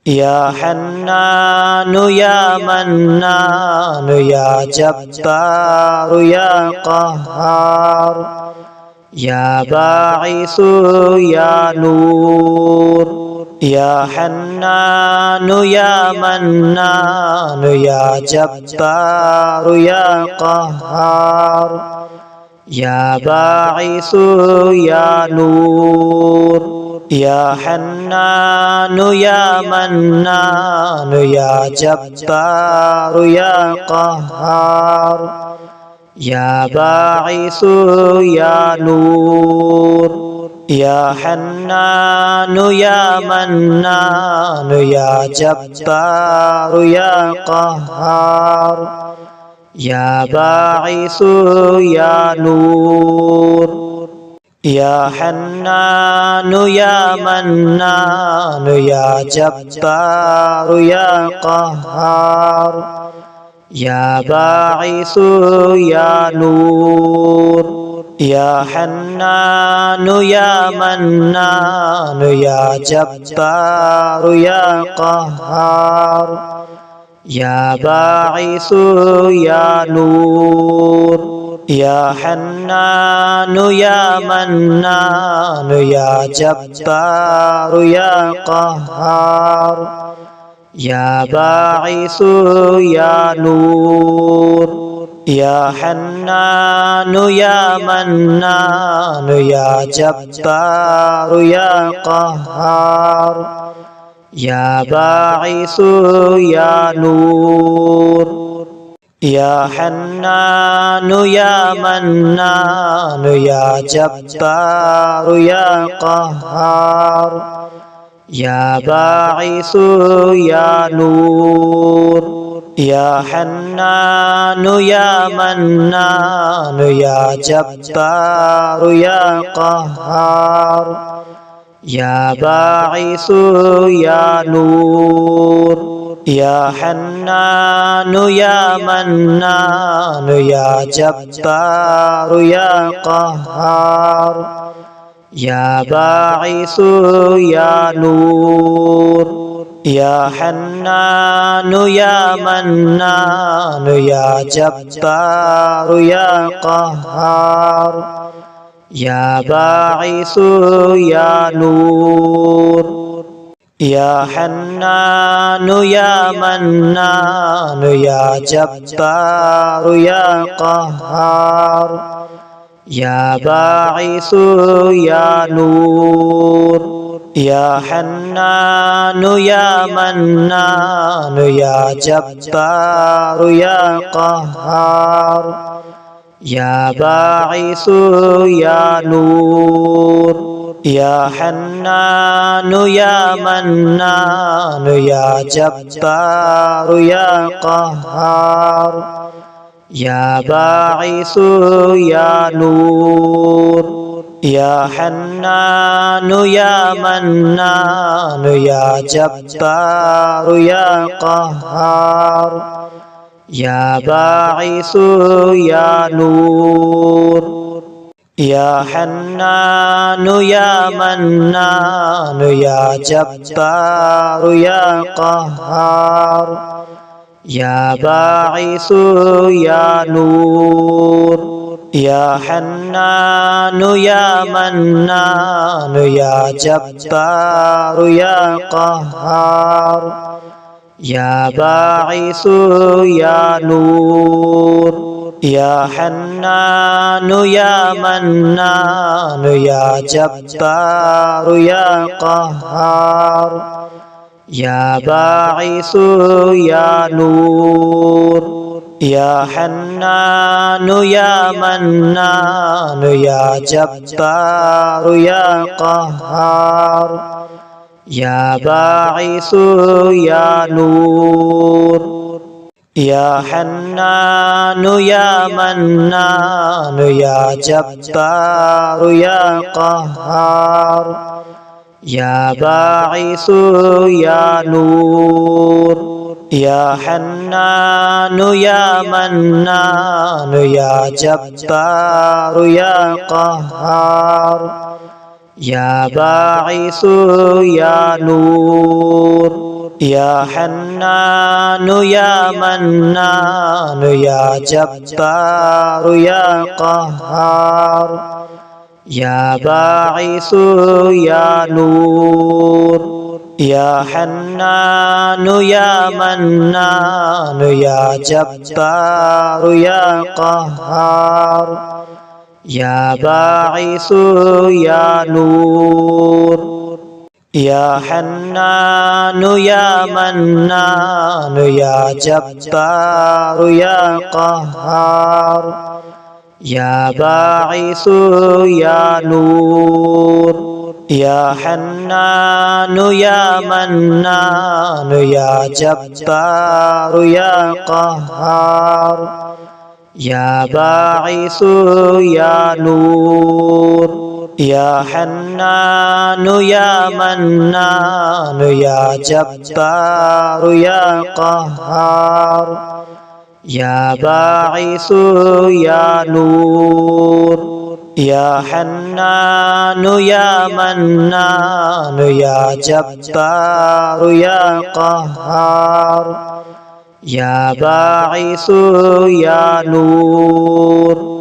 يا حنان يا منان يا جبار يا قهار يا باعث يا نور يا حنان يا منان يا جبار يا قهار يا باعث يا نور يا حنان يا منان يا جبار يا قهار يا باعث يا نور يا حنان يا منان يا جبار يا قهار يا باعث يا نور يا حنان يا منان يا جبار يا قهار يا باعث يا نور يا حنان يا منان يا جبار يا قهار يا باعث يا نور يا حنان يا منان يا جبار يا قهار يا باعث يا نور يا حنان يا منان يا جبار يا قهار يا باعث يا نور يا حنان يا منان يا جبار يا قهار يا باعث يا نور يا حنان يا منان يا جبار يا قهار يا باعث يا نور يا حنان يا منان يا جبار يا قهار يا باعث يا نور يا حنان يا منان يا جبار يا قهار يا باعث يا نور يا حنان يا منان يا جبار يا قهار يا باعث يا نور يا حنان يا منان يا جبار يا قهار يا باعث يا نور يا حنان يا منان يا جبار يا قهار يا باعث يا نور يا حنان يا منان يا جبار يا قهار يا باعث يا نور يا حنان يا منان يا جبار يا قهار يا باعث يا نور يا حنان يا منان يا جبار يا قهار يا باعث يا نور يا حنان يا منان يا جبار يا قهار يا باعث يا نور يا حنان يا منان يا جبار يا قهار يا باعث يا نور يا حنان يا منان يا جبار يا قهار يا باعث يا نور يا حنان يا منان يا جبار يا قهار يا باعث يا نور يا حنان يا منان يا جبار يا قهار يا باعث يا نور يا حنان يا منان يا جبار يا قهار يا باعث يا نور يا حنان يا منان يا جبار يا قهار يا باعث يا نور يا حنان يا منان يا جبار يا قهار يا باعث يا نور يا حنان يا منان يا جبار يا قهار يا باعث يا نور يا حنان يا منان يا جبار يا قهار يا باعث يا نور